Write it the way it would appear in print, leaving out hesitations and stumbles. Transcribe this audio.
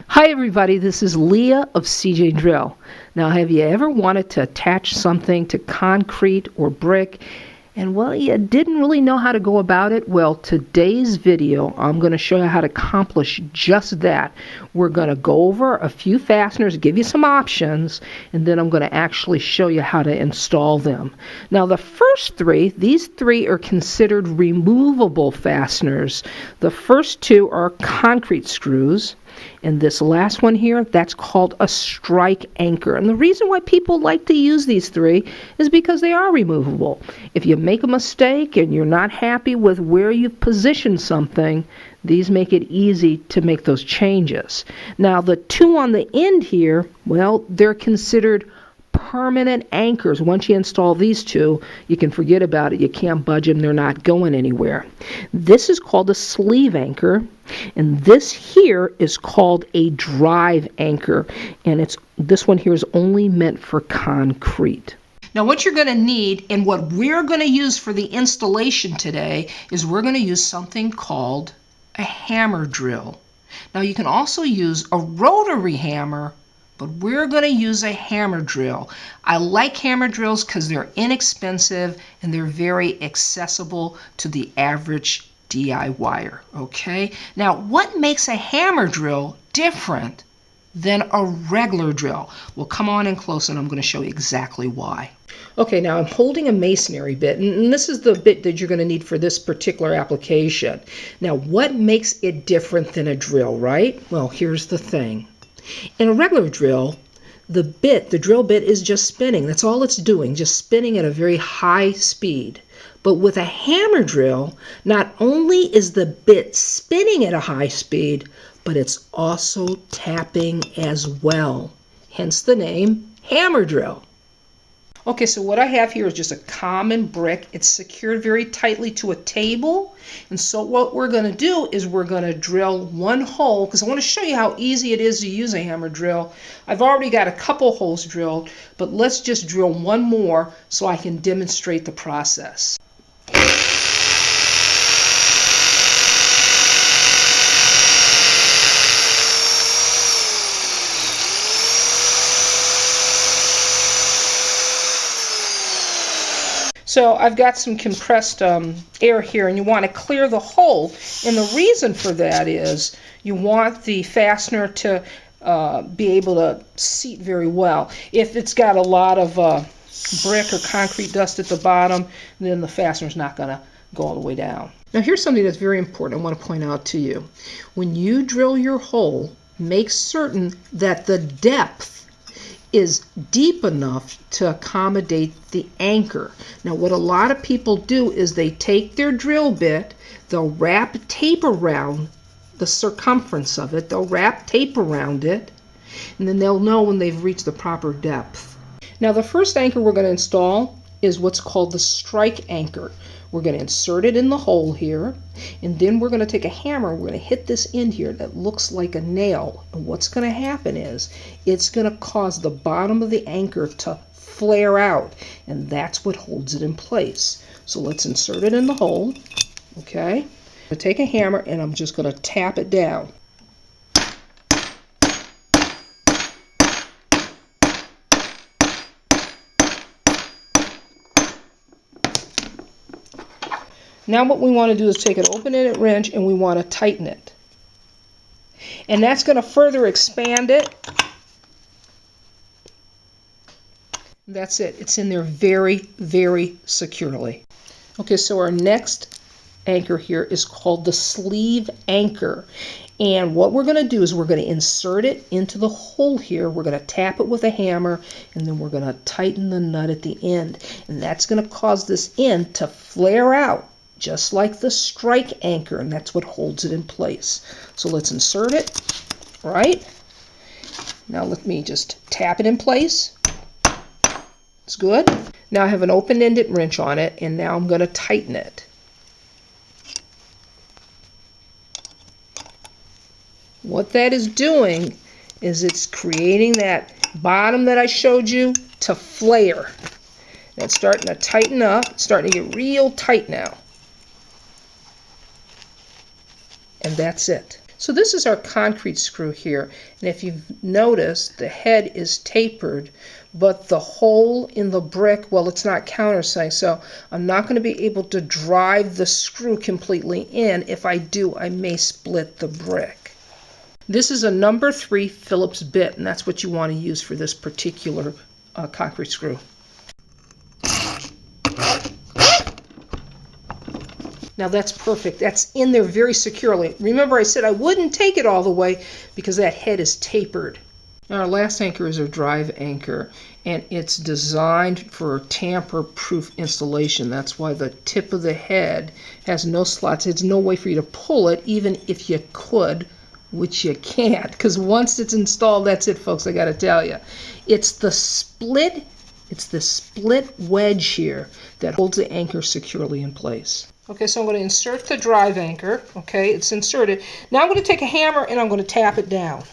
Hi everybody, this is Leah of CJ Drill. Now, have you ever wanted to attach something to concrete or brick and you didn't really know how to go about it? Well, today's video I'm going to show you how to accomplish just that. We're going to go over a few fasteners, give you some options, and then I'm going to actually show you how to install them. Now, the first three, these three are considered removable fasteners. The first two are concrete screws. And this last one here, that's called a strike anchor. And the reason why people like to use these three is because they are removable. If you make a mistake and you're not happy with where you've positioned something, these make it easy to make those changes. Now, the two on the end here, well, they're considered permanent anchors. Once you install these two, you can forget about it. You can't budge them. They're not going anywhere. This is called a sleeve anchor, and this here is called a drive anchor, and this one here is only meant for concrete. Now, what you're going to need and what we're going to use for the installation today is we're going to use something called a hammer drill. Now, you can also use a rotary hammer, but we're going to use a hammer drill. I like hammer drills because they're inexpensive and they're very accessible to the average DIYer, okay? Now, what makes a hammer drill different than a regular drill? Well, come on in close and I'm going to show you exactly why. Okay, now I'm holding a masonry bit, and this is the bit that you're going to need for this particular application. Now, what makes it different than a drill, right? Well, here's the thing. In a regular drill, the drill bit is just spinning. That's all it's doing, just spinning at a very high speed. But with a hammer drill, not only is the bit spinning at a high speed, but it's also tapping as well. Hence the name hammer drill. Okay, so what I have here is just a common brick. It's secured very tightly to a table. And so what we're going to do is we're going to drill one hole, because I want to show you how easy it is to use a hammer drill. I've already got a couple holes drilled, but let's just drill one more so I can demonstrate the process. So I've got some compressed air here, and you want to clear the hole. And the reason for that is you want the fastener to be able to seat very well. If it's got a lot of brick or concrete dust at the bottom, then the fastener's not going to go all the way down. Now, here's something that's very important I want to point out to you. When you drill your hole, make certain that the depth is deep enough to accommodate the anchor. Now, what a lot of people do is they take their drill bit, they'll wrap tape around the circumference of it, they'll wrap tape around it, and then they'll know when they've reached the proper depth. Now, the first anchor we're going to install is what's called the strike anchor. We're going to insert it in the hole here, and then we're going to take a hammer, we're going to hit this end here that looks like a nail. And what's going to happen is it's going to cause the bottom of the anchor to flare out, and that's what holds it in place. So let's insert it in the hole, okay? I'm going to take a hammer and I'm just going to tap it down. Now what we want to do is take an open-ended wrench and we want to tighten it. And that's going to further expand it. That's it. It's in there very, very securely. Okay, so our next anchor here is called the sleeve anchor. And what we're going to do is we're going to insert it into the hole here. We're going to tap it with a hammer, and then we're going to tighten the nut at the end. And that's going to cause this end to flare out, just like the strike anchor, and that's what holds it in place. So let's insert it, right? Now let me just tap it in place. It's good. Now I have an open-ended wrench on it, and now I'm going to tighten it. What that is doing is it's creating that bottom that I showed you to flare. And it's starting to tighten up. It's starting to get real tight now. And that's it. So this is our concrete screw here, and if you've noticed, the head is tapered, but the hole in the brick, well, it's not countersunk, so I'm not going to be able to drive the screw completely in. If I do, I may split the brick. This is a number 3 Phillips bit, and that's what you want to use for this particular concrete screw. Now that's perfect. That's in there very securely. Remember I said I wouldn't take it all the way because that head is tapered. Now our last anchor is a drive anchor, and it's designed for tamper-proof installation. That's why the tip of the head has no slots. There's no way for you to pull it, even if you could, which you can't, because once it's installed, that's it, folks. I got to tell you, it's the split wedge here that holds the anchor securely in place. Okay, so I'm going to insert the drive anchor. Okay, it's inserted. Now I'm going to take a hammer and I'm going to tap it down.